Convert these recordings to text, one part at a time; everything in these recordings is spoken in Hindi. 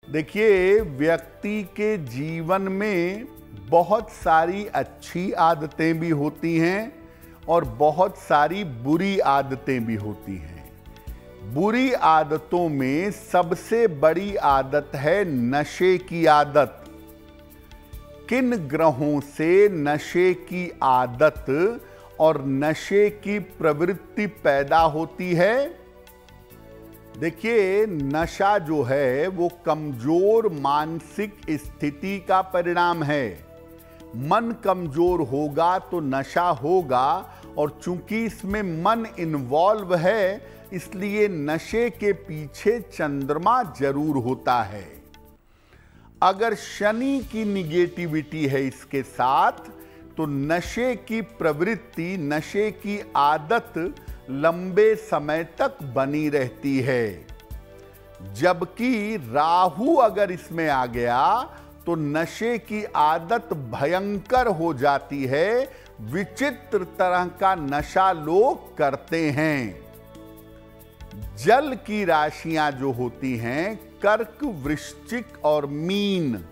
देखिए, व्यक्ति के जीवन में बहुत सारी अच्छी आदतें भी होती हैं और बहुत सारी बुरी आदतें भी होती हैं। बुरी आदतों में सबसे बड़ी आदत है नशे की आदत। किन ग्रहों से नशे की आदत और नशे की प्रवृत्ति पैदा होती है? देखिए, नशा जो है वो कमजोर मानसिक स्थिति का परिणाम है। मन कमजोर होगा तो नशा होगा, और चूंकि इसमें मन इन्वॉल्व है इसलिए नशे के पीछे चंद्रमा जरूर होता है। अगर शनि की निगेटिविटी है इसके साथ तो नशे की प्रवृत्ति, नशे की आदत लंबे समय तक बनी रहती है। जबकि राहु अगर इसमें आ गया तो नशे की आदत भयंकर हो जाती है। विचित्र तरह का नशा लोग करते हैं। जल की राशियां जो होती हैं, कर्क, वृश्चिक और मीन,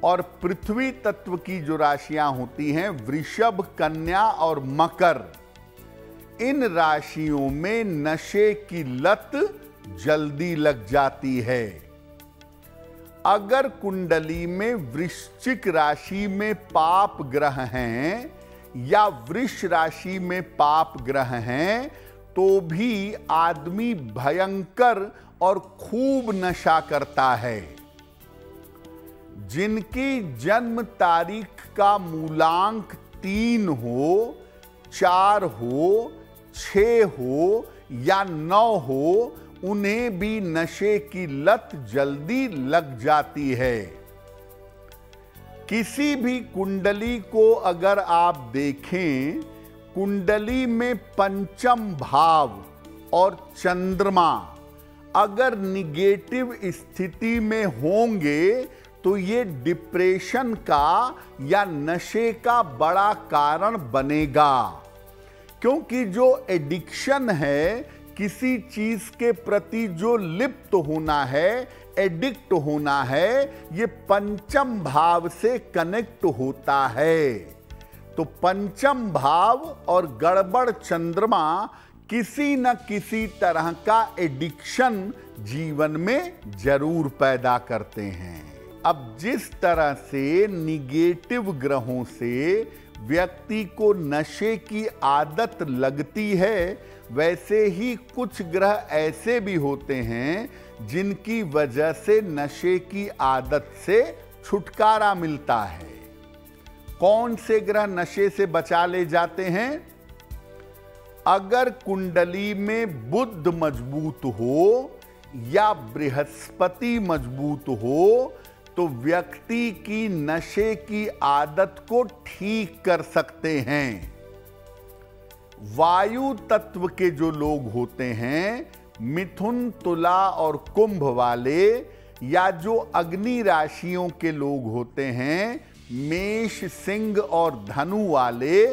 और पृथ्वी तत्व की जो राशियां होती हैं, वृषभ, कन्या और मकर, इन राशियों में नशे की लत जल्दी लग जाती है। अगर कुंडली में वृश्चिक राशि में पाप ग्रह हैं या वृष राशि में पाप ग्रह हैं तो भी आदमी भयंकर और खूब नशा करता है। जिनकी जन्म तारीख का मूलांक 3 हो, 4 हो, 6 हो या 9 हो, उन्हें भी नशे की लत जल्दी लग जाती है। किसी भी कुंडली को अगर आप देखें, कुंडली में पंचम भाव और चंद्रमा अगर निगेटिव स्थिति में होंगे तो ये डिप्रेशन का या नशे का बड़ा कारण बनेगा। क्योंकि जो एडिक्शन है, किसी चीज के प्रति जो लिप्त होना है, एडिक्ट होना है, ये पंचम भाव से कनेक्ट होता है। तो पंचम भाव और गड़बड़ चंद्रमा किसी न किसी तरह का एडिक्शन जीवन में जरूर पैदा करते हैं। अब जिस तरह से निगेटिव ग्रहों से व्यक्ति को नशे की आदत लगती है, वैसे ही कुछ ग्रह ऐसे भी होते हैं जिनकी वजह से नशे की आदत से छुटकारा मिलता है। कौन से ग्रह नशे से बचा ले जाते हैं? अगर कुंडली में बुध मजबूत हो या बृहस्पति मजबूत हो तो व्यक्ति की नशे की आदत को ठीक कर सकते हैं। वायु तत्व के जो लोग होते हैं, मिथुन, तुला और कुंभ वाले, या जो अग्नि राशियों के लोग होते हैं, मेष, सिंह और धनु वाले,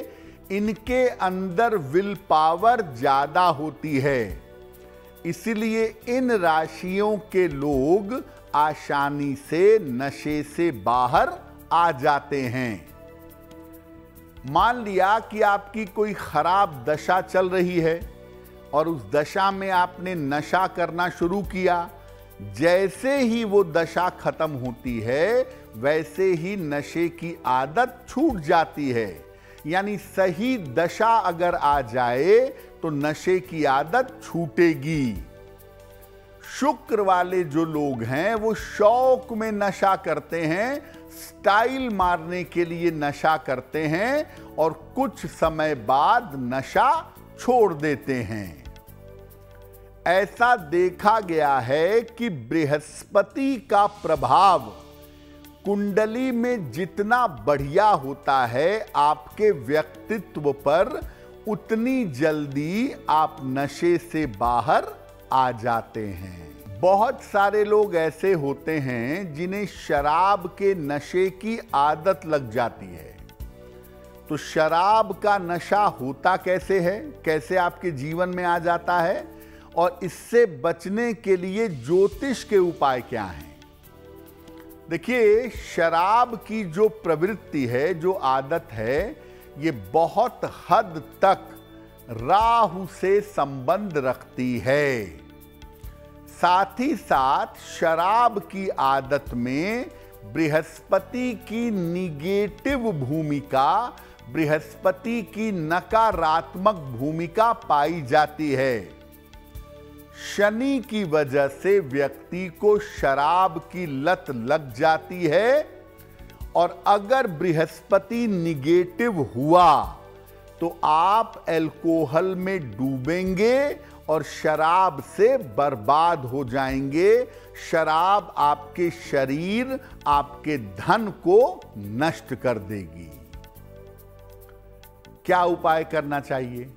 इनके अंदर विल पावर ज्यादा होती है। इसलिए इन राशियों के लोग आसानी से नशे से बाहर आ जाते हैं। मान लिया कि आपकी कोई खराब दशा चल रही है और उस दशा में आपने नशा करना शुरू किया। जैसे ही वो दशा खत्म होती है वैसे ही नशे की आदत छूट जाती है। यानी सही दशा अगर आ जाए तो नशे की आदत छूटेगी। शुक्र वाले जो लोग हैं वो शौक में नशा करते हैं, स्टाइल मारने के लिए नशा करते हैं और कुछ समय बाद नशा छोड़ देते हैं। ऐसा देखा गया है कि बृहस्पति का प्रभाव कुंडली में जितना बढ़िया होता है आपके व्यक्तित्व पर, उतनी जल्दी आप नशे से बाहर आ जाते हैं। बहुत सारे लोग ऐसे होते हैं जिन्हें शराब के नशे की आदत लग जाती है। तो शराब का नशा होता कैसे है, कैसे आपके जीवन में आ जाता है, और इससे बचने के लिए ज्योतिष के उपाय क्या हैं? देखिए, शराब की जो प्रवृत्ति है, जो आदत है, ये बहुत हद तक राहु से संबंध रखती है। साथ ही साथ शराब की आदत में बृहस्पति की निगेटिव भूमिका, बृहस्पति की नकारात्मक भूमिका पाई जाती है। शनि की वजह से व्यक्ति को शराब की लत लग जाती है, और अगर बृहस्पति निगेटिव हुआ तो आप अल्कोहल में डूबेंगे और शराब से बर्बाद हो जाएंगे। शराब आपके शरीर, आपके धन को नष्ट कर देगी। क्या उपाय करना चाहिए?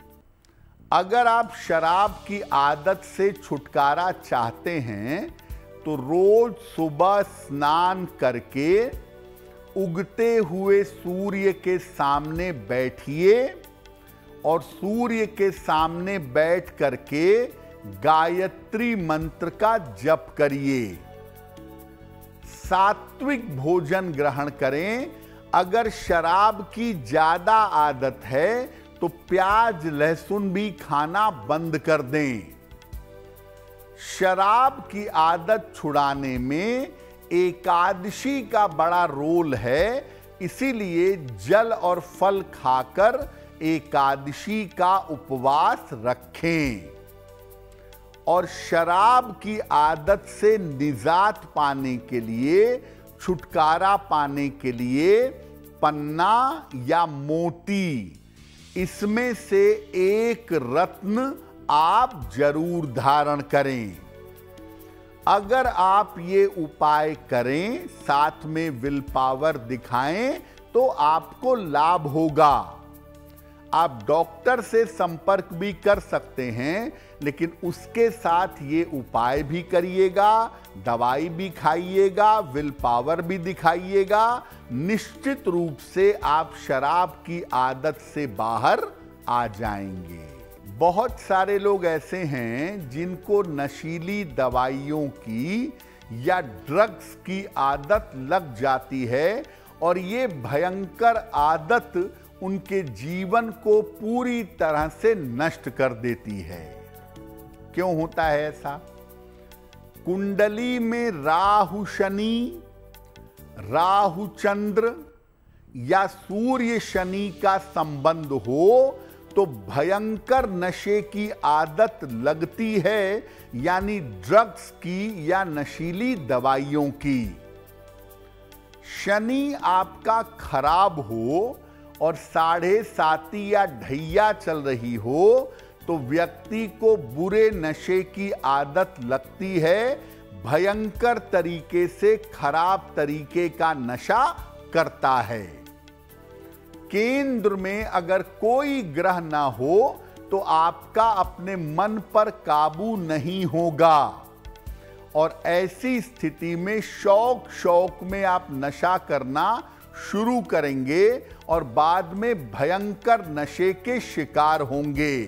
अगर आप शराब की आदत से छुटकारा चाहते हैं तो रोज सुबह स्नान करके उगते हुए सूर्य के सामने बैठिए और सूर्य के सामने बैठ करके गायत्री मंत्र का जप करिए। सात्विक भोजन ग्रहण करें। अगर शराब की ज्यादा आदत है तो प्याज लहसुन भी खाना बंद कर दें। शराब की आदत छुड़ाने में एकादशी का बड़ा रोल है, इसीलिए जल और फल खाकर एकादशी का उपवास रखें। और शराब की आदत से निजात पाने के लिए, छुटकारा पाने के लिए पन्ना या मोती, इसमें से एक रत्न आप जरूर धारण करें। अगर आप ये उपाय करें, साथ में विल पावर दिखाएं, तो आपको लाभ होगा। आप डॉक्टर से संपर्क भी कर सकते हैं, लेकिन उसके साथ ये उपाय भी करिएगा, दवाई भी खाइएगा, विल पावर भी दिखाइएगा। निश्चित रूप से आप शराब की आदत से बाहर आ जाएंगे। बहुत सारे लोग ऐसे हैं जिनको नशीली दवाइयों की या ड्रग्स की आदत लग जाती है, और ये भयंकर आदत उनके जीवन को पूरी तरह से नष्ट कर देती है। क्यों होता है ऐसा? कुंडली में राहु शनि, राहु चंद्र या सूर्य शनि का संबंध हो तो भयंकर नशे की आदत लगती है, यानी ड्रग्स की या नशीली दवाइयों की। शनि आपका खराब हो और 7.5 या ढैया चल रही हो तो व्यक्ति को बुरे नशे की आदत लगती है, भयंकर तरीके से खराब तरीके का नशा करता है। केंद्र में अगर कोई ग्रह ना हो तो आपका अपने मन पर काबू नहीं होगा, और ऐसी स्थिति में शौक में आप नशा करना शुरू करेंगे और बाद में भयंकर नशे के शिकार होंगे।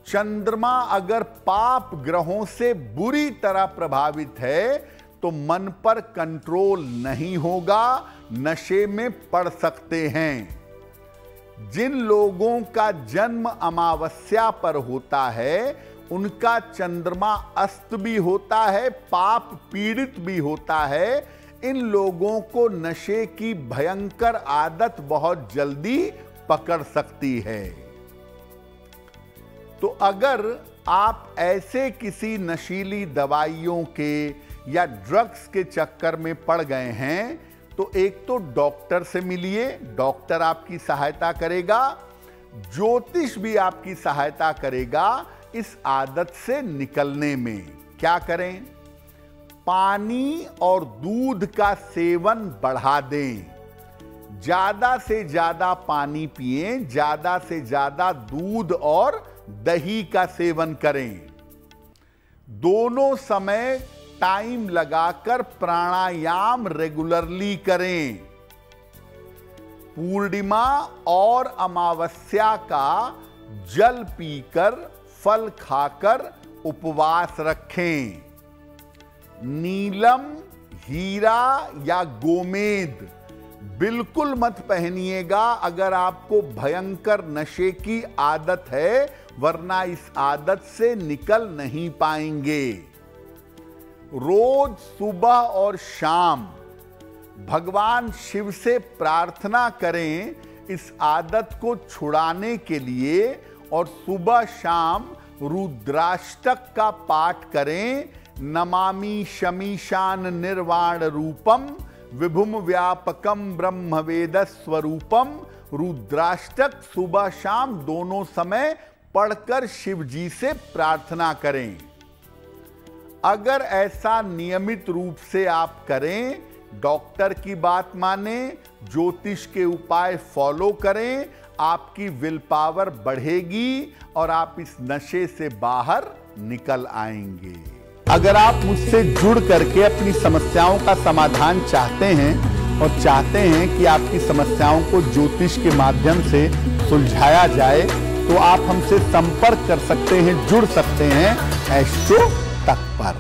चंद्रमा अगर पाप ग्रहों से बुरी तरह प्रभावित है तो मन पर कंट्रोल नहीं होगा, नशे में पड़ सकते हैं। जिन लोगों का जन्म अमावस्या पर होता है उनका चंद्रमा अस्त भी होता है, पाप पीड़ित भी होता है। इन लोगों को नशे की भयंकर आदत बहुत जल्दी पकड़ सकती है। तो अगर आप ऐसे किसी नशीली दवाइयों के या ड्रग्स के चक्कर में पड़ गए हैं तो एक तो डॉक्टर से मिलिए, डॉक्टर आपकी सहायता करेगा, ज्योतिष भी आपकी सहायता करेगा इस आदत से निकलने में। क्या करें? पानी और दूध का सेवन बढ़ा दें। ज्यादा से ज्यादा पानी पिएं, ज्यादा से ज्यादा दूध और दही का सेवन करें। दोनों समय टाइम लगाकर प्राणायाम रेगुलरली करें। पूर्णिमा और अमावस्या का जल पीकर, फल खाकर उपवास रखें। नीलम, हीरा या गोमेद बिल्कुल मत पहनिएगा अगर आपको भयंकर नशे की आदत है, वरना इस आदत से निकल नहीं पाएंगे। रोज सुबह और शाम भगवान शिव से प्रार्थना करें इस आदत को छुड़ाने के लिए, और सुबह शाम रुद्राष्टक का पाठ करें। नमामि शमीशान निर्वाण रूपम विभुम व्यापकम ब्रह्म वेद स्वरूपम। रुद्राष्टक सुबह शाम दोनों समय पढ़कर शिव जी से प्रार्थना करें। अगर ऐसा नियमित रूप से आप करें, डॉक्टर की बात माने, ज्योतिष के उपाय फॉलो करें, आपकी विल पावर बढ़ेगी और आप इस नशे से बाहर निकल आएंगे। अगर आप मुझसे जुड़ करके अपनी समस्याओं का समाधान चाहते हैं और चाहते हैं कि आपकी समस्याओं को ज्योतिष के माध्यम से सुलझाया जाए, तो आप हमसे संपर्क कर सकते हैं, जुड़ सकते हैं एस्ट्रो तक पर।